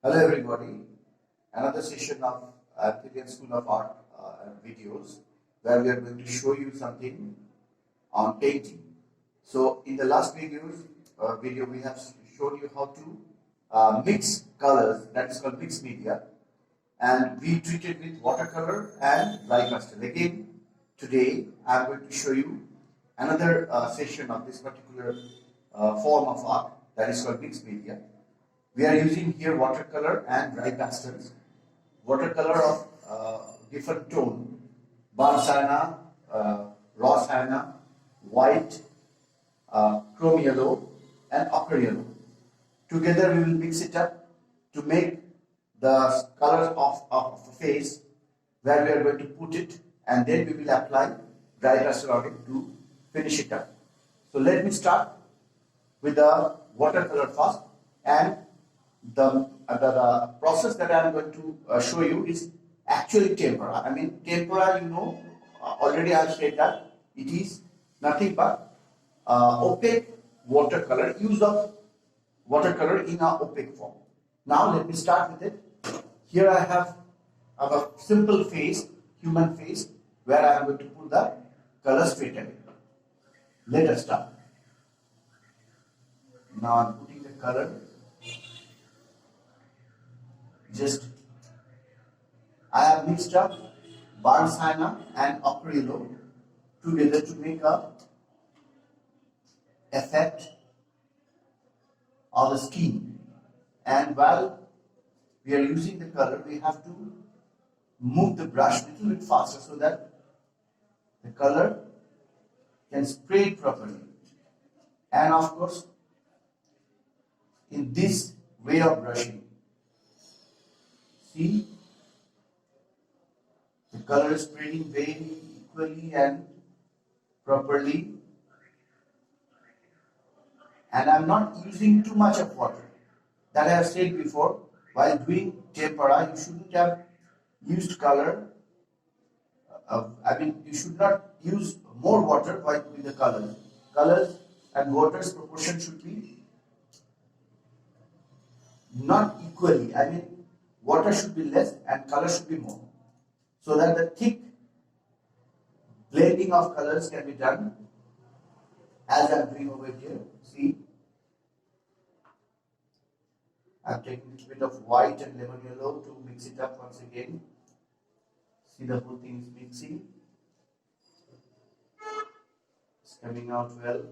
Hello everybody, another session of Arcadian School of Art videos where we are going to show you something on painting. So in the last video we have shown you how to mix colors, that is called mixed media, and we treated with watercolor and dry pastel. Again, today I am going to show you another session of this particular form of art, that is called mixed media. We are using here watercolor and dry pastels. Watercolor of different tone, burnt sienna, raw sienna, white, chrome yellow and ochre yellow. Together we will mix it up to make the colors of the face where we are going to put it, and then we will apply dry pastel on it to finish it up. So let me start with the watercolor first, and the process that I am going to show you is actually tempera. I mean tempera, you know, already I have said that it is nothing but opaque watercolor, use of watercolor in a opaque form. Now let me start with it. Here I have a simple face, human face, where I am going to put the color straight away. Let us start. Now I am putting the color. Just I have mixed up burnt sienna and ochre yellow together to make a effect of the skin. And while we are using the color, we have to move the brush a little bit faster so that the color can spread properly. And of course, in this way of brushing, see, the color is spreading very equally and properly. And I am not using too much of water. That I have said before, while doing tempera, you shouldn't have used color. You should not use more water while doing the colors. Colors and water's proportion should be not equally. I mean, water should be less and color should be more, so that the thick blending of colors can be done as I am doing over here. See, I am taking a little bit of white and lemon yellow to mix it up once again. See, the whole thing is mixing. It's coming out well.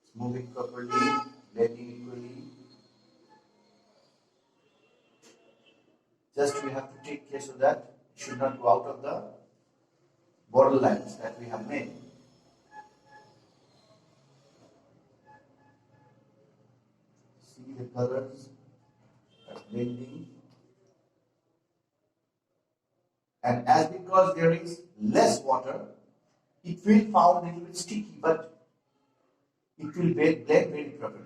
It's moving properly, blending equally. Just we have to take care so that it should not go out of the border lines that we have made. See, the colors are blending. And as because there is less water, it will sound a little bit sticky, but it will blend very properly.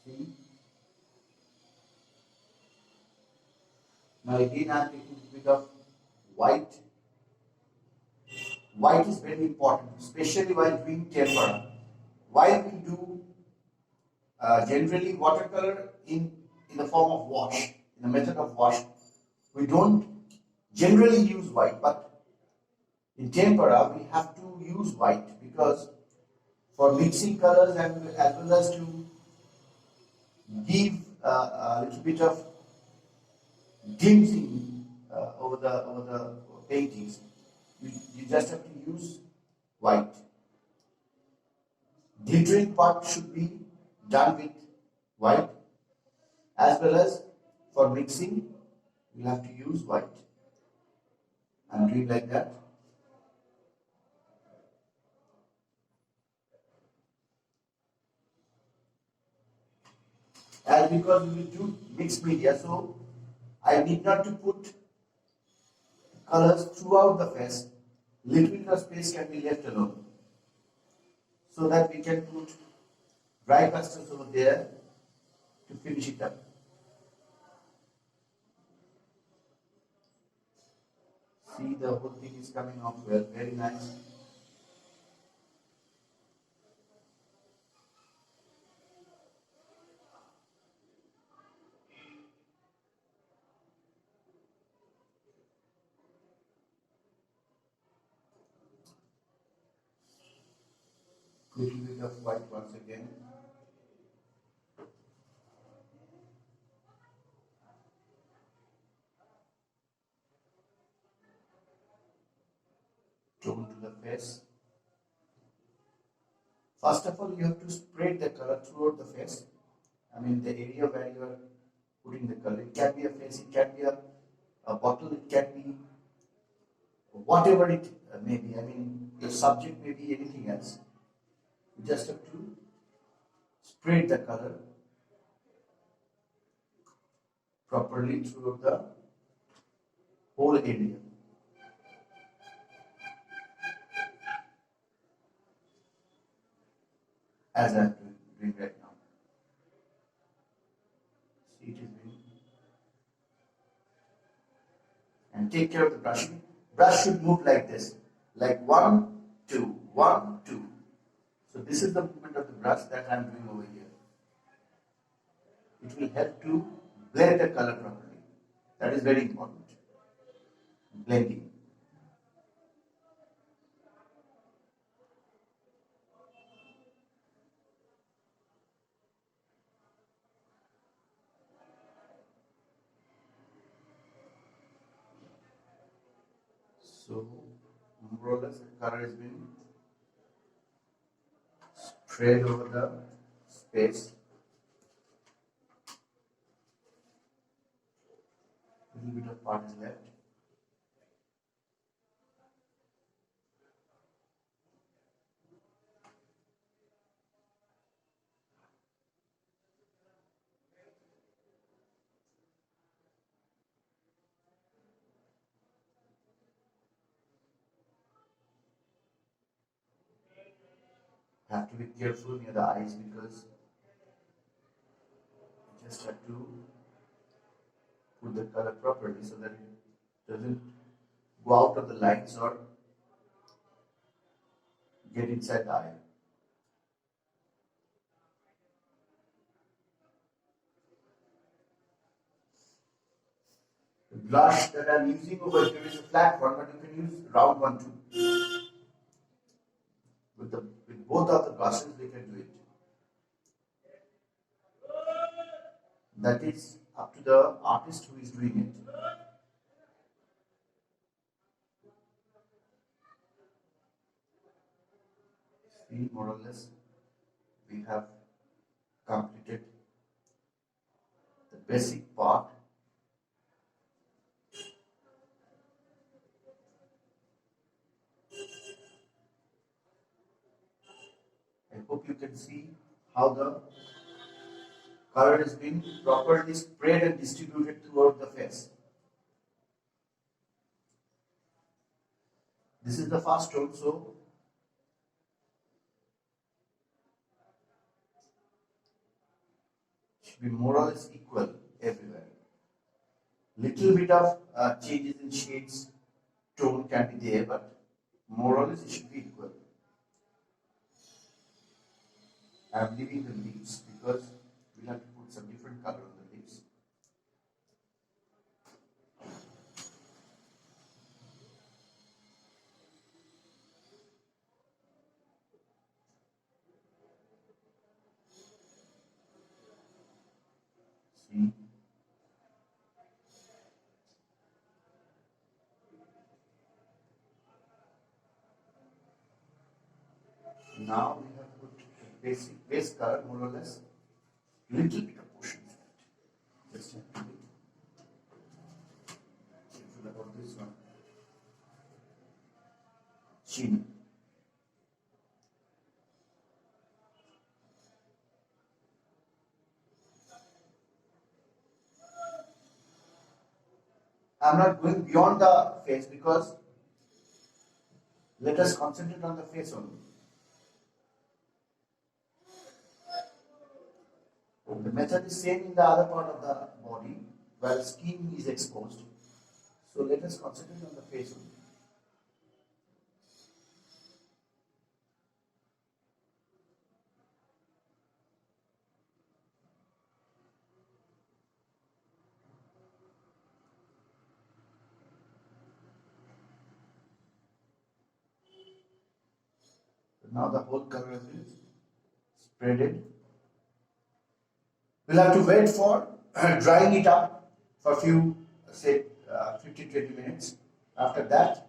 See? Now again I am taking a bit of white. White is very important, especially while doing tempera. While we do generally watercolor in the form of wash, in the method of wash, we don't generally use white, but in tempera we have to use white because for mixing colors and as well as to give a little bit of glimpsing over the paintings, you just have to use white. Glittering part should be done with white, as well as for mixing you have to use white. I'm doing like that. And because we will do mixed media, so I need not to put colors throughout the face. Little bit of space can be left alone, so that we can put dry pastels over there to finish it up. See, the whole thing is coming off well, very nice. Little bit of white once again. Tone to the face. First of all, you have to spread the color throughout the face. I mean, the area where you are putting the color. It can be a face, it can be a bottle, it can be whatever it may be. I mean, the subject may be anything else. You just have to spread the color properly throughout the whole area. As I am doing right now. See, it is being. And take care of the brushing. Brush should move like this, like 1, 2, 1, 2. So this is the movement of the brush that I am doing over here. It will help to blend the color properly. That is very important. Blending. So, more or less, the color has been spread over the space. A little bit of part is left. Have to be careful near the eyes because you just have to put the color properly so that it doesn't go out of the lines or get inside the eye. The blush that I'm using over here is a flat one, but you can use round one too. With both of the brushes, we can do it. That is up to the artist who is doing it. See, more or less, we have completed the basic part. I hope you can see how the color has been properly spread and distributed throughout the face. This is the first tone, so it should be more or less equal everywhere. Little bit of changes in shades, tone can be there, but more or less it should be equal. I am leaving the leaves because we'll have to put some different color on the leaves. See? Now we have put the basic base color more or less, little bit of portion. Just have to be careful about this one. Chin. I'm not going beyond the face because let us concentrate on the face only. The method is same in the other part of the body where skin is exposed. So let us concentrate on the face only. Now the whole color has been spreaded. We'll have to wait for drying it up for a few, say, 15-20 minutes. After that,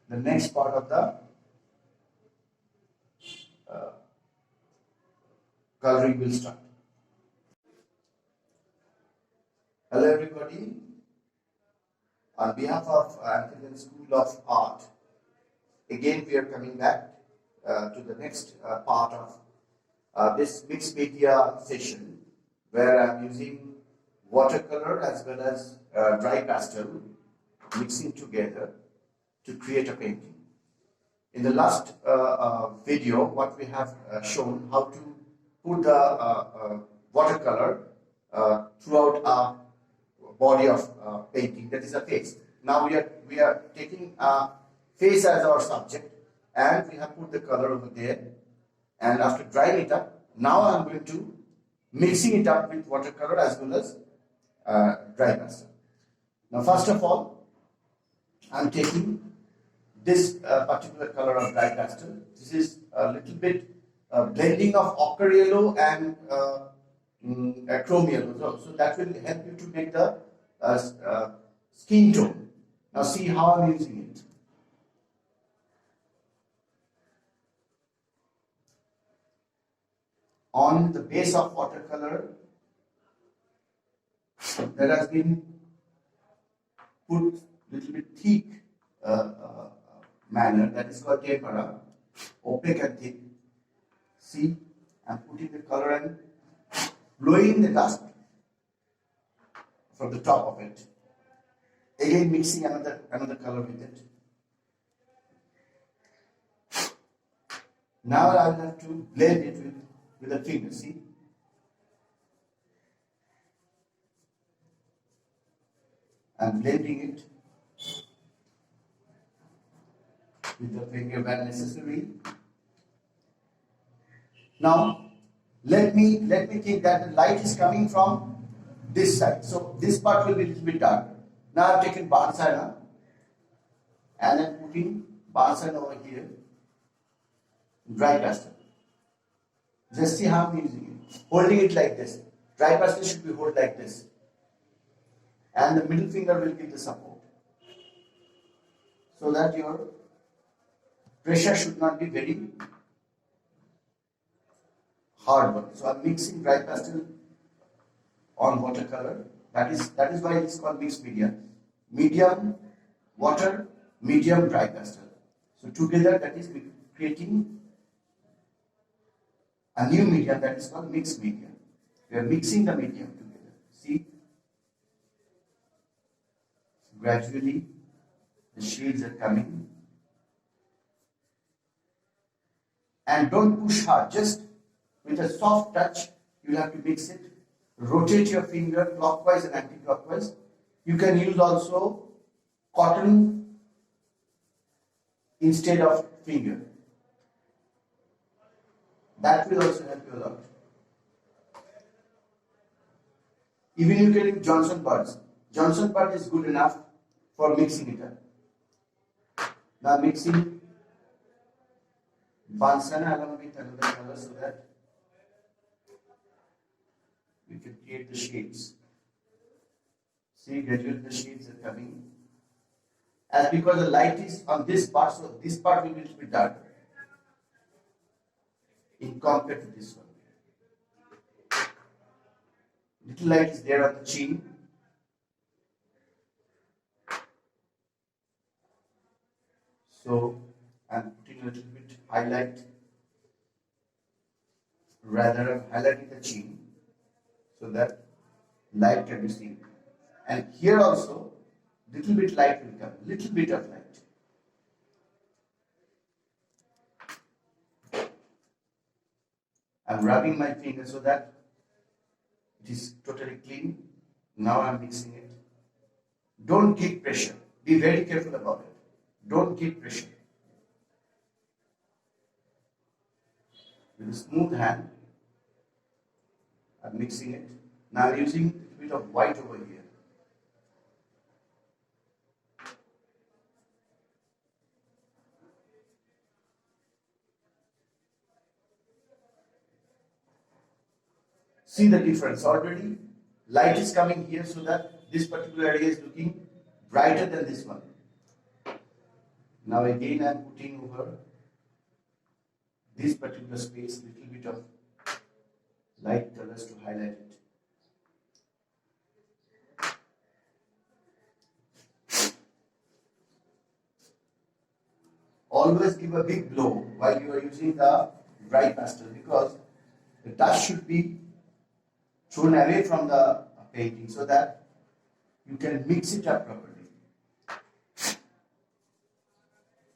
the next part of the coloring will start. Hello everybody. On behalf of Anthony School of Art, again we are coming back to the next part of this mixed media session, where I am using watercolor as well as dry pastel, mixing together to create a painting. In the last video, what we have shown how to put the watercolor throughout a body of painting, that is a face. Now we are taking a face as our subject, and we have put the color over there, and after drying it up, now I am going to mixing it up with watercolor as well as dry pastel. Now first of all, I am taking this particular color of dry pastel. This is a little bit blending of ochre yellow and chrome yellow, so that will help you to make the skin tone. Now see how I am using it. On the base of watercolor, there has been put little bit thick manner, that is called tempera, opaque and thick. See, I am putting the color and blowing the dust from the top of it. Again mixing another color with it. Now I will have to blend it with a finger. See, I am blending it with the finger when necessary. Now let me think that the light is coming from this side, so this part will be a little bit darker. Now I have taken Bansana and I am putting Bansana over here, dry pastel. Just see how I am using it. Holding it like this. Dry pastel should be held like this, and the middle finger will give the support, so that your pressure should not be very hard one. So I am mixing dry pastel on watercolor. That is why it is called mixed media. Medium water, medium dry pastel. So together that is creating a new medium that is called mixed media. We are mixing the medium together. See, gradually the shades are coming. And don't push hard, just with a soft touch you will have to mix it. Rotate your finger clockwise and anti-clockwise. You can use also cotton instead of finger. That will also help you a lot. Even you can use Johnson buds. Johnson bud is good enough for mixing it up. Now mixing Bansana along with another color so that we can create the shades. See, gradually the shades are coming. As because the light is on this part, so this part will be a little bit darker in compared to this one. Little light is there on the chin. So I am putting a little bit highlight, rather I'm highlighting the chin so that light can be seen. And here also little bit light will come, little bit of light. I'm rubbing my finger so that it is totally clean. Now I'm mixing it. Don't give pressure. Be very careful about it. Don't give pressure. With a smooth hand, I'm mixing it. Now I'm using a little bit of white over here. See the difference already. Light is coming here so that this particular area is looking brighter than this one. Now again I am putting over this particular space little bit of light colors to highlight it. Always give a big blow while you are using the dry pastel, because the dust should be thrown away from the painting so that you can mix it up properly.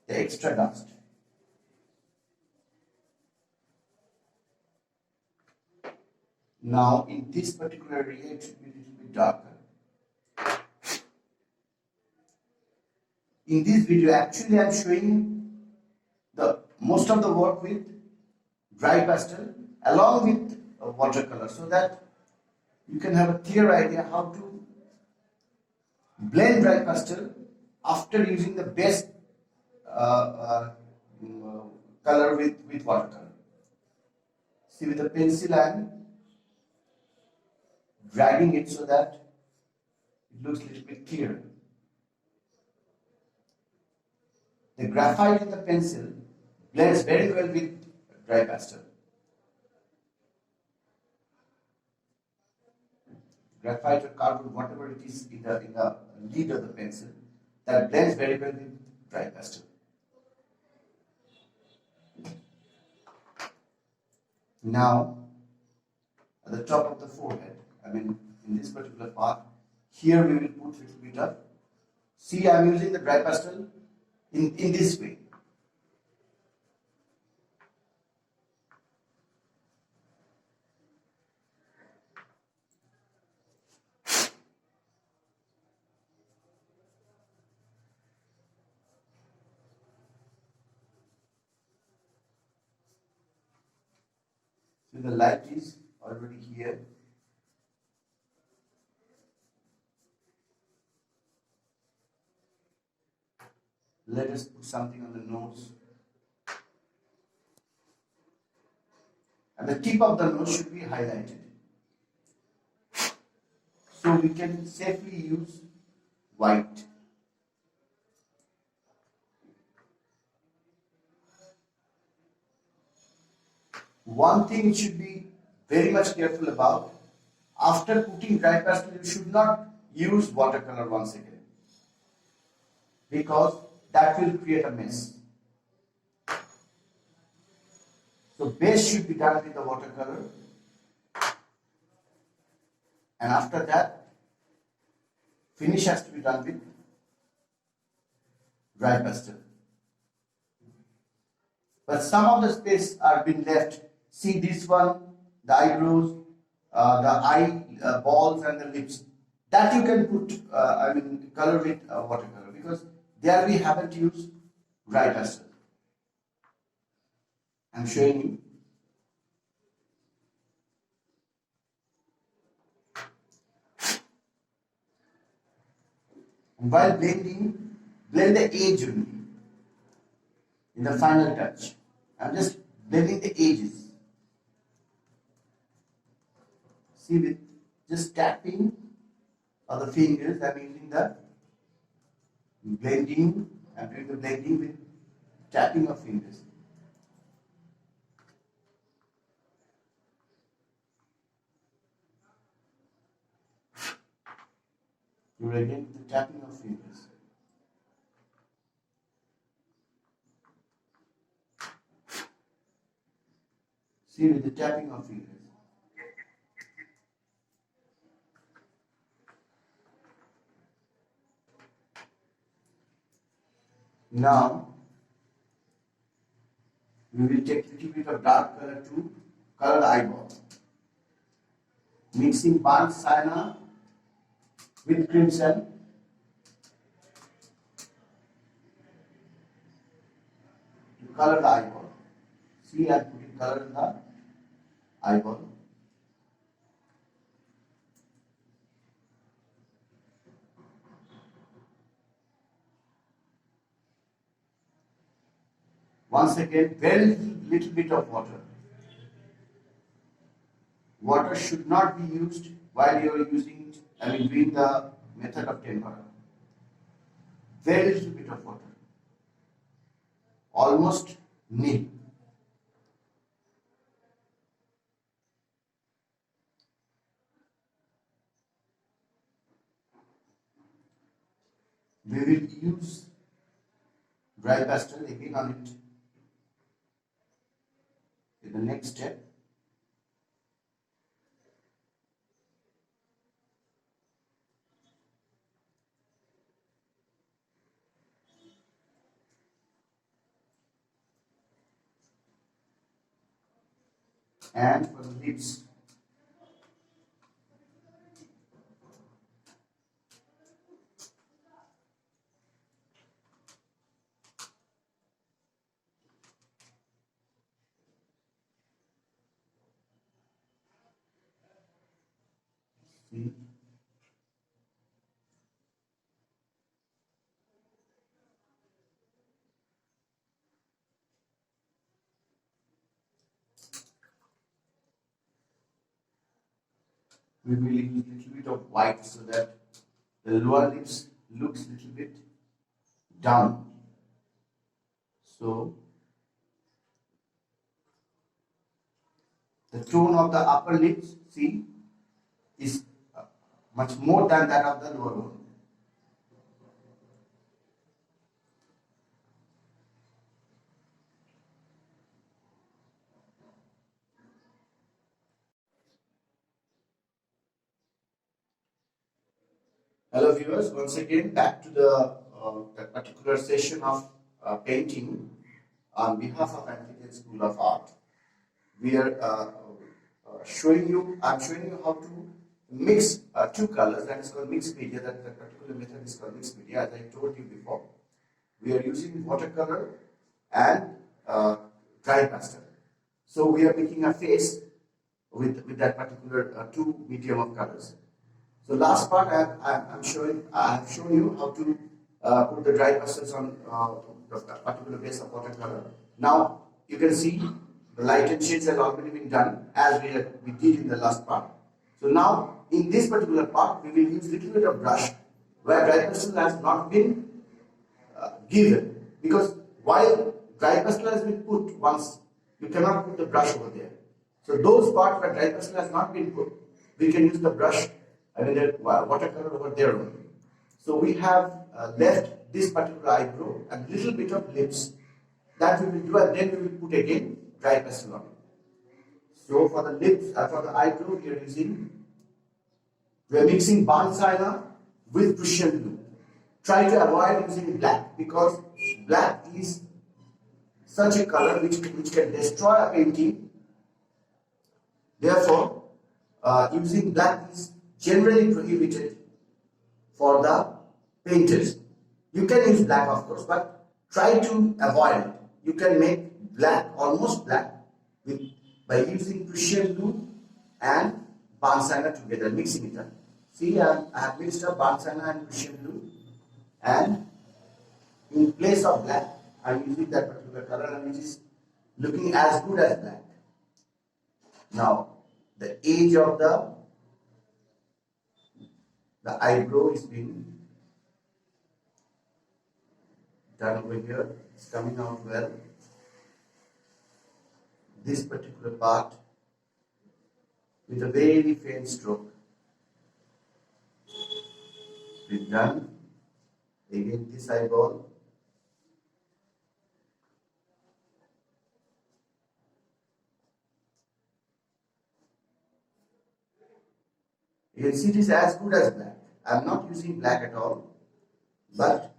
The extra dust. Now in this particular area it should be a little bit darker. In this video actually I am showing the most of the work with dry pastel along with watercolor, so that you can have a clear idea how to blend dry pastel after using the best color with watercolor. See, with the pencil I am dragging it so that it looks a little bit clearer. The graphite in the pencil blends very well with dry pastel. Graphite or carbon, whatever it is in the lead of the pencil, that blends very well with dry pastel. Now, at the top of the forehead, in this particular part, here we will put a little bit of, see I am using the dry pastel in this way. So the light is already here. Let us put something on the nose. And the tip of the nose should be highlighted. So we can safely use white. One thing you should be very much careful about, after putting dry pastel, you should not use watercolor once again, because that will create a mess. So base should be done with the watercolor, and after that finish has to be done with dry pastel. But some of the space are being left. See this one, the eyebrows, the eye balls and the lips. That you can put, color with watercolor, because there we haven't used dry pastel. I'm showing you. While blending, blend the edge only. In the final touch, I'm just blending the edges. See, with just tapping of the fingers, I'm using the blending. I'm doing the blending with tapping of fingers. You're again with the tapping of fingers. See, with the tapping of fingers. Now, we will take a little bit of dark color to color the eyeball. Mixing burnt sienna with crimson. To color the eyeball. See, I am putting color in the eyeball. Once again, very little bit of water. water should not be used while you are using, doing the method of tempera. Very little bit of water, almost nil. We will use dry pastel again on it in the next step. And for the lips, see, we will use a little bit of white so that the lower lips looks a little bit down. So the tone of the upper lips, see, is much more than that of the lower one. Hello viewers, once again back to the particular session of painting on behalf of Antigen School of Art. We are I'm showing you how to mix two colors, that is called mixed media. That particular method is called mixed media, as I told you before. We are using watercolor and dry pastel. So we are making a face with that particular two medium of colors. So last part I have shown you how to put the dry pastels on the particular base of watercolor. Now you can see the light and shades have already been done as we did in the last part. So now in this particular part we will use little bit of brush where dry pastel has not been given, because while dry pastel has been put once, you cannot put the brush over there. So those parts where dry pastel has not been put, we can use the brush, the watercolor over there only. So we have left this particular eyebrow and little bit of lips. That we will do, and then we will put again dry pastel on it. So for the lips, for the eyebrow, we are mixing burnt sienna with Prussian blue. Try to avoid using black, because black is such a color which can destroy a painting. Therefore, using black is generally prohibited for the painters. You can use black, of course, but try to avoid it. You can make black, almost black, by using Prussian blue and burnt sienna together, mixing it up. See, I have mixed up burnt sienna and Prussian blue, and in place of black, I am using that particular color, and which is looking as good as black. Now, the edge of the eyebrow is being done over here. It's coming out well. This particular part with a very faint stroke is done. Again, this eyeball. You can see it is as good as black. I am not using black at all, but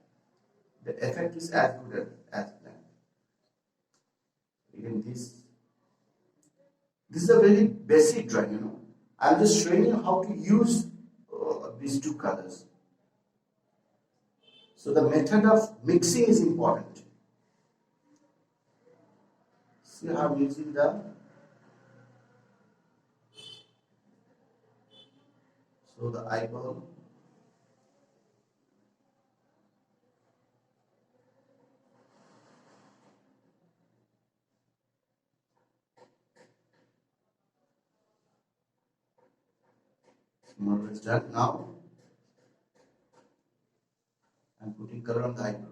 the effect is as good as black. Again, this is a very basic drawing, I am just showing you how to use these two colors. So the method of mixing is important. See how I am using the eyeball. more or less done. Now I'm putting color on the eyebrow.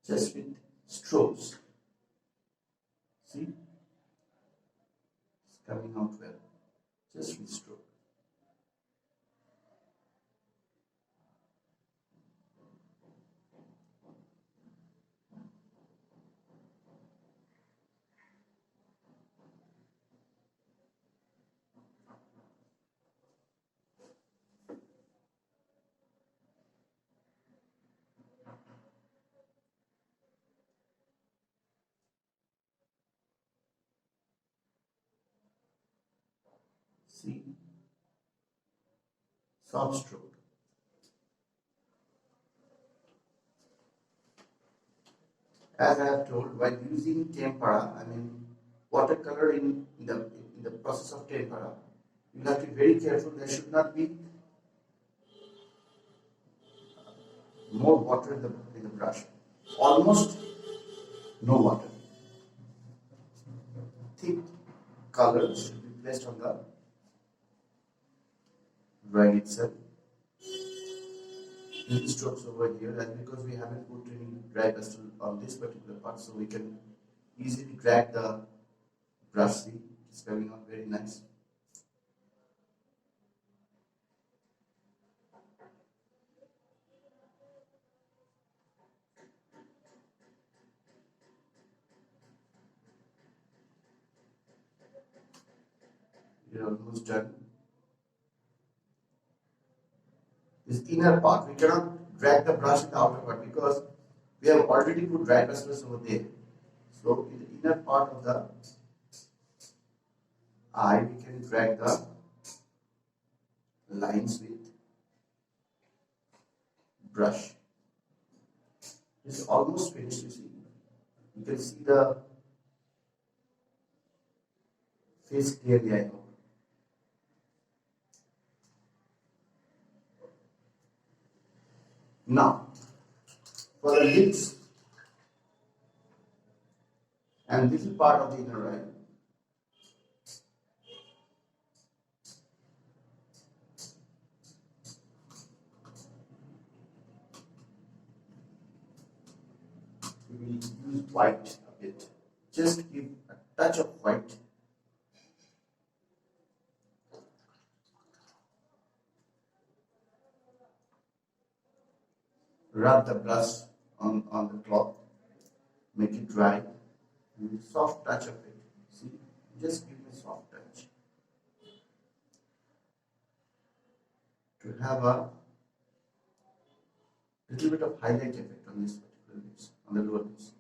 Just with strokes. See? It's coming out well. Just with stroke. See? Soft stroke. As I have told, while using tempera, I mean watercolor in the process of tempera, you have to be very careful. There should not be more water in the brush. Almost no water. Thick color should be placed on the drawing itself. Little strokes over here, that's because we haven't put any dry pastel on this particular part, so we can easily drag the brush. See, it's coming out very nice. We're almost done. This inner part, we cannot drag the brush in the outer part because we have already put dry pastels over there. So in the inner part of the eye, we can drag the lines with brush. It's almost finished, you see. You can see the face clearly, I hope. Now, for the lips, and this is part of the inner eye. We will use white a bit. Just give a touch of white. Rub the brush on the cloth. Make it dry. With soft touch of it. See, just give a soft touch. To have a little bit of highlight effect on this particular lips, on the lower lips.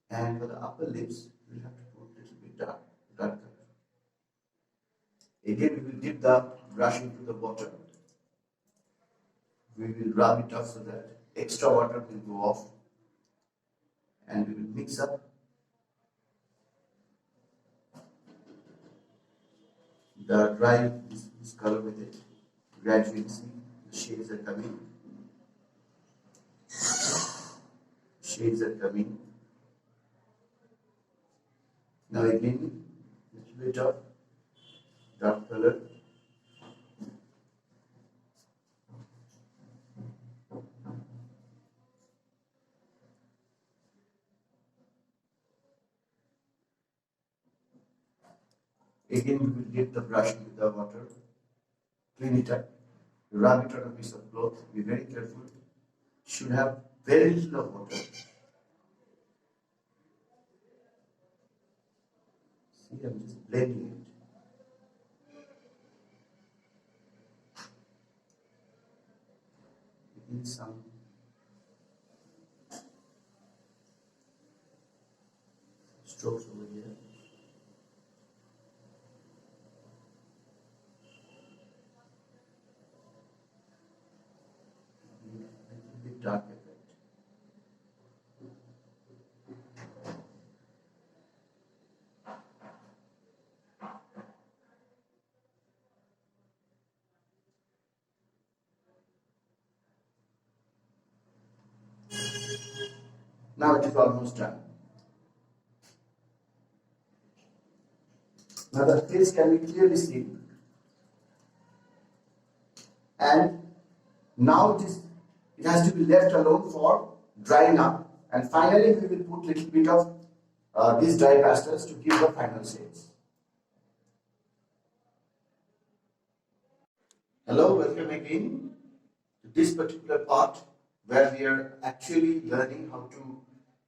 And for the upper lips, we'll have to put a little bit dark color. Again, we will dip the brush into the water. We will rub it off so that extra water will go off. And we will mix up the dry this color with it. Gradually, see the shades are coming. Shades are coming. Now again, a little bit of dark color. Again, we will dip the brush with the water, clean it up, rub it on a piece of cloth. Be very careful. Should have very little of water. See, I'm just blending it. Need some strokes over here. A little bit dark effect. Now it is almost done. Now the face can be clearly seen, and now it has to be left alone for drying up, and finally we will put little bit of these dry pastels to give the final shades. Hello, welcome again to this particular part where we are actually learning how to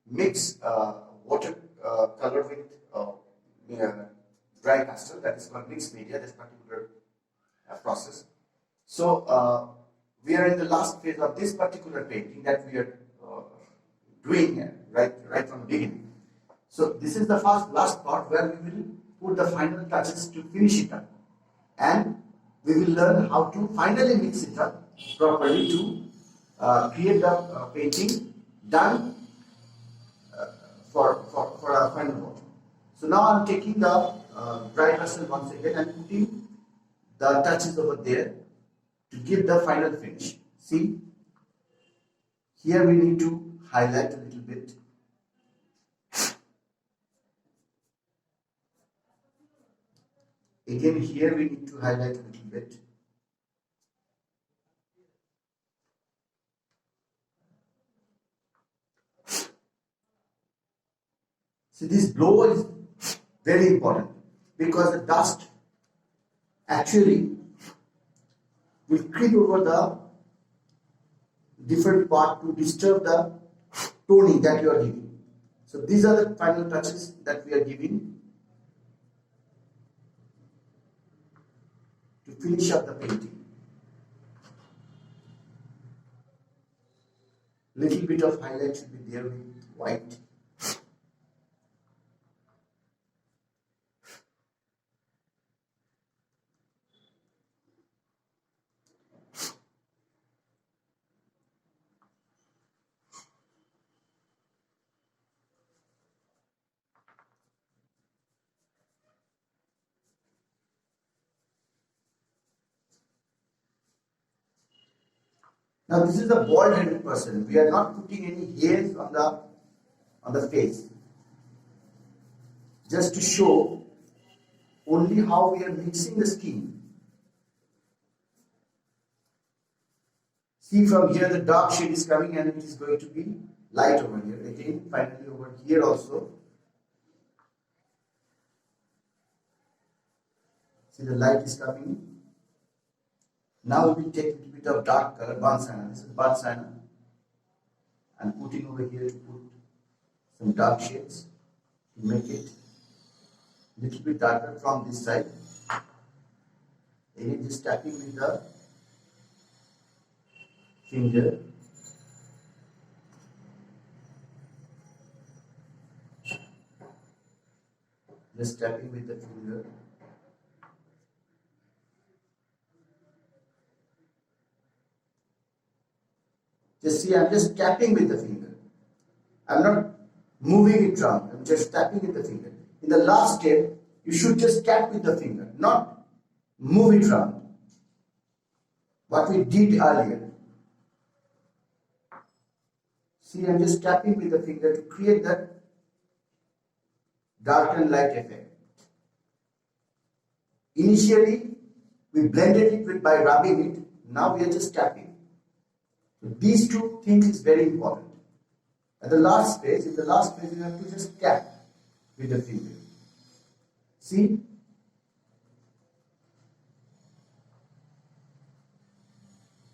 mix water color with dry pastel, that is called mixed media, this particular process. So we are in the last phase of this particular painting that we are doing right from the beginning. So this is the last part where we will put the final touches to finish it up, and we will learn how to finally mix it up properly to create the painting done for our final water. So now I am taking the dry pastel once again and putting the touches over there to give the final finish. See, here we need to highlight a little bit. Again, here we need to highlight a little bit. See, this blow is very important because the dust actually will creep over the different part to disturb the toning that you are giving. So these are the final touches that we are giving to finish up the painting. Little bit of highlight should be there with white. Now this is a bald-headed person. We are not putting any hairs on the face. Just to show only how we are mixing the skin. See, from here the dark shade is coming and it is going to be light over here. Again, finally over here also. See, the light is coming. Now we will take a little bit of dark color, burnt sienna. This is burnt sienna. And putting over here to put some dark shades to make it a little bit darker from this side. Again, just tapping with the finger. Just tapping with the finger. Just see, I'm just tapping with the finger. I'm not moving it around. I'm just tapping with the finger. In the last step, you should just tap with the finger, not move it around. What we did earlier. See, I'm just tapping with the finger to create that dark and light effect. Initially, we blended it by rubbing it. Now we are just tapping. So these two things is very important. At the last phase, in the last phase, you have to just tap with the finger. See?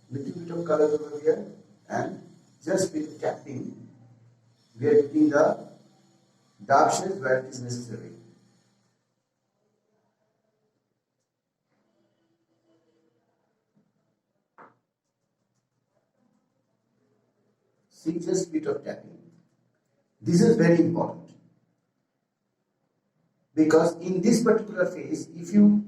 Little bit of color over here, and just with tapping, we are getting the dark shades where it is necessary. See, just bit of tapping. This is very important because in this particular phase, if you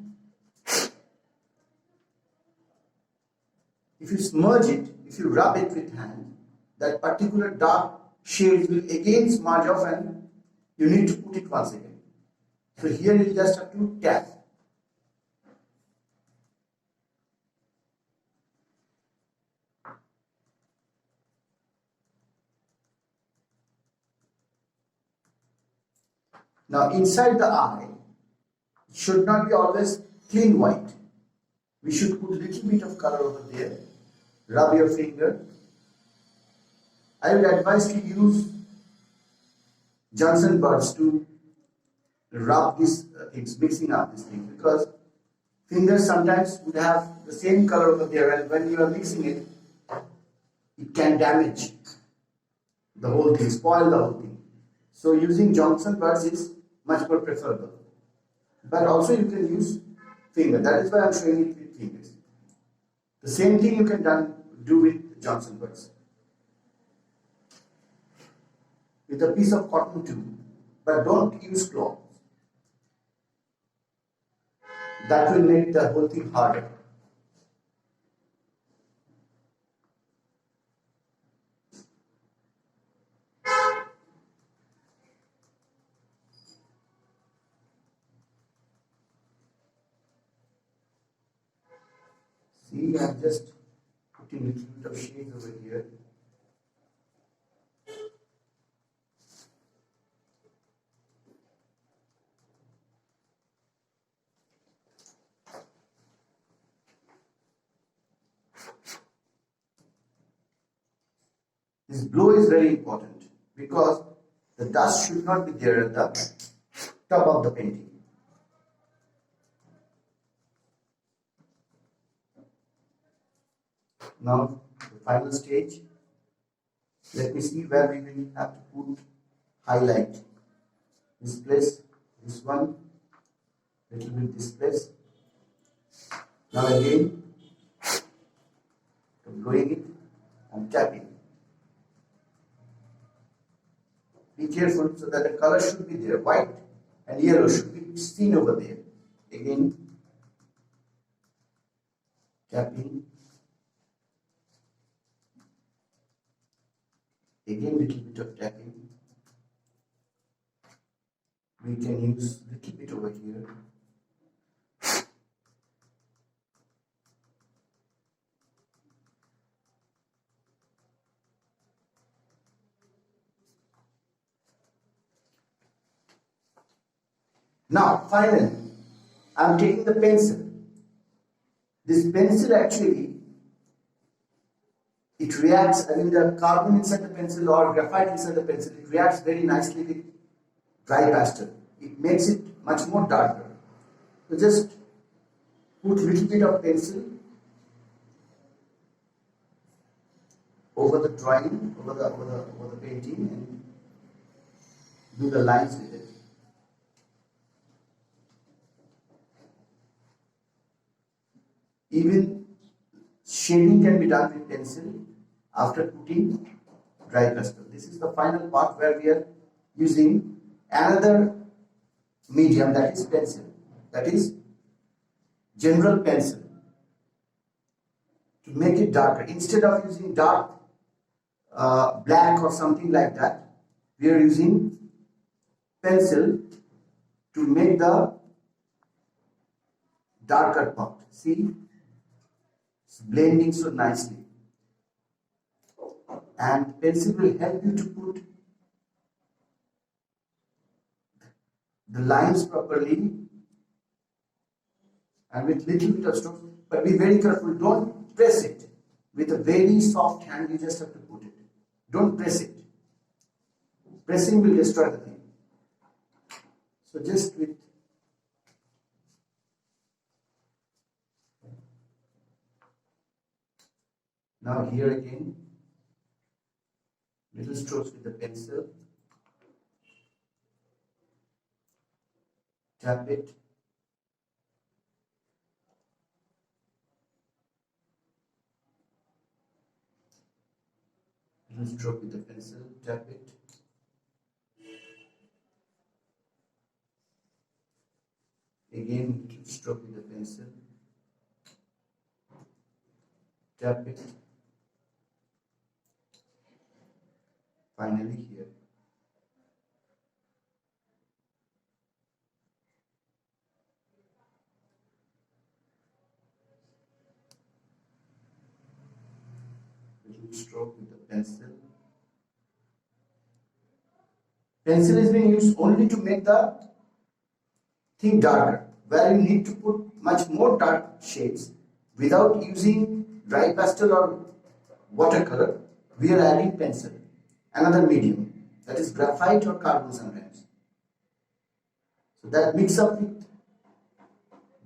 smudge it, if you rub it with hand, that particular dark shades will again smudge off and you need to put it once again. So here you just have to tap. Now inside the eye, it should not be always clean white. We should put a little bit of color over there. Rub your finger. I would advise to use Johnson buds to rub these things, mixing up these things, because fingers sometimes would have the same color over there, and when you are mixing it, it can damage the whole thing, spoil the whole thing. So using Johnson buds is much more preferable. But also you can use finger. That is why I am showing it with fingers. The same thing you can do with Johnson buds. With a piece of cotton too, but don't use cloth. That will make the whole thing harder. See, I am just putting a little bit of shade over here. This blow is very important because the dust should not be there at the top of the painting. Now, the final stage. Let me see where we will have to put highlight. This place, this one, little bit this place. Now again, blowing it and tapping. Be careful so that the color should be there. White and yellow should be seen over there. Again, tapping. Again, little bit of tapping. We can use little bit over here. Now, finally, I am taking the pencil. This pencil actually, it reacts, I mean the carbon inside the pencil or graphite inside the pencil, it reacts very nicely with dry pastel. It makes it much more darker. So just put a little bit of pencil over the drawing, over the painting, and do the lines with it. Even shading can be done with pencil after putting dry pastel. This is the final part where we are using another medium, that is pencil, that is general pencil, to make it darker. Instead of using dark black or something like that, we are using pencil to make the darker part. See, it's blending so nicely, and pencil will help you to put the lines properly and with little bit of stroke. But be very careful, don't press it. With a very soft hand, you just have to put it. Don't press it. Pressing will destroy the thing. So just with now here again, little strokes with the pencil. Tap it. Little stroke with the pencil. Tap it. Again, little stroke with the pencil. Tap it. Finally here. Little stroke with the pencil. Pencil is being used only to make the thing darker, where you need to put much more dark shades. Without using dry pastel or watercolor, we are adding pencil, another medium, that is graphite or carbon sometimes. So that mix up with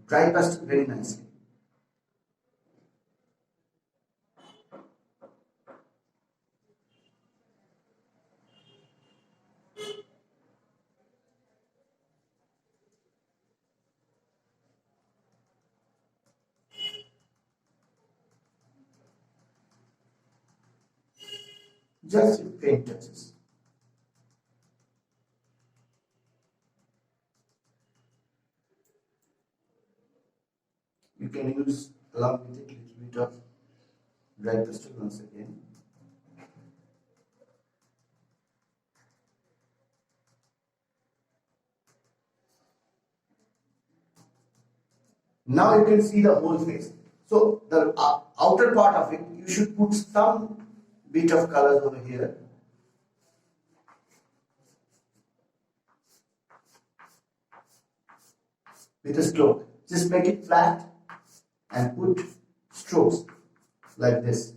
dry pastel very nicely. Just faint touches. You can use along with it a little bit of dry pastel once again. Now you can see the whole face. So the outer part of it, you should put some bit of colors over here. With a stroke. Just make it flat and put strokes like this.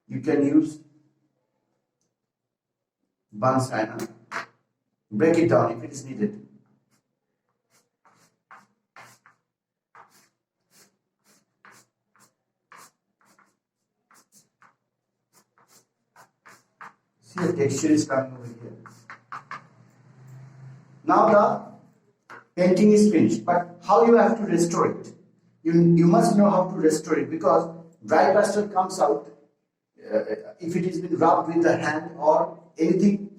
You can use Bunsen. Break it down if it is needed. See, the texture is coming over here. Now the painting is finished, but how you have to restore it? You must know how to restore it, because dry pastel comes out if it has been rubbed with the hand or anything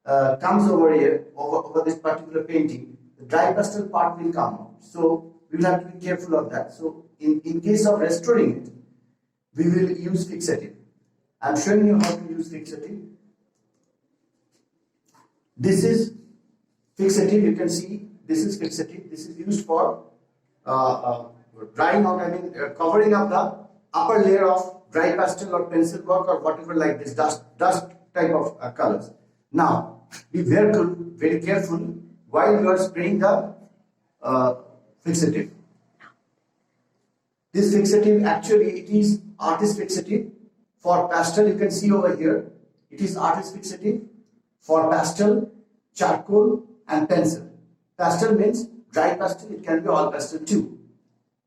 comes over here, over this particular painting, the dry pastel part will come out. So we will have to be careful of that. So in case of restoring it, we will use fixative. I am showing you how to use fixative. This is fixative, you can see this is fixative. This is used for drying out, covering up the upper layer of dry pastel or pencil work or whatever, like this dust type of colors. Now, be very careful while you are spraying the fixative. This fixative, actually it is artist fixative. For pastel, you can see over here, it is artist fixative. For pastel, charcoal and pencil. Pastel means dry pastel, it can be all pastel too.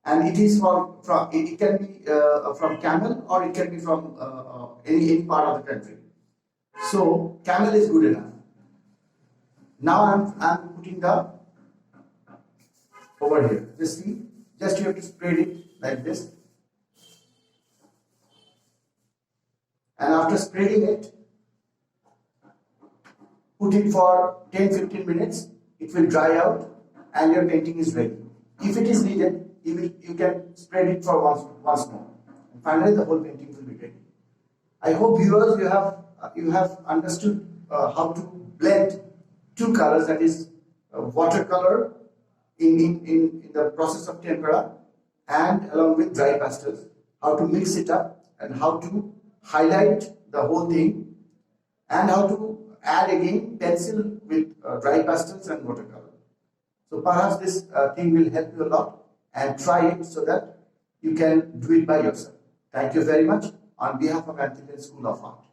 And it is it can be from Camel, or it can be from any part of the country. So Camel is good enough. Now I'm putting the over here. Just see, just you have to spread it like this. And after spreading it, put it for 10-15 minutes. It will dry out and your painting is ready. If it is needed, you can spread it for once more. And finally, the whole painting will be ready. I hope viewers, you have understood how to blend two colors, that is watercolor in the process of tempera and along with dry pastels, how to mix it up and how to highlight the whole thing and how to add again pencil with dry pastels and watercolor. So perhaps this thing will help you a lot, and try it so that you can do it by yourself. Thank you very much on behalf of Anthidian School of Art.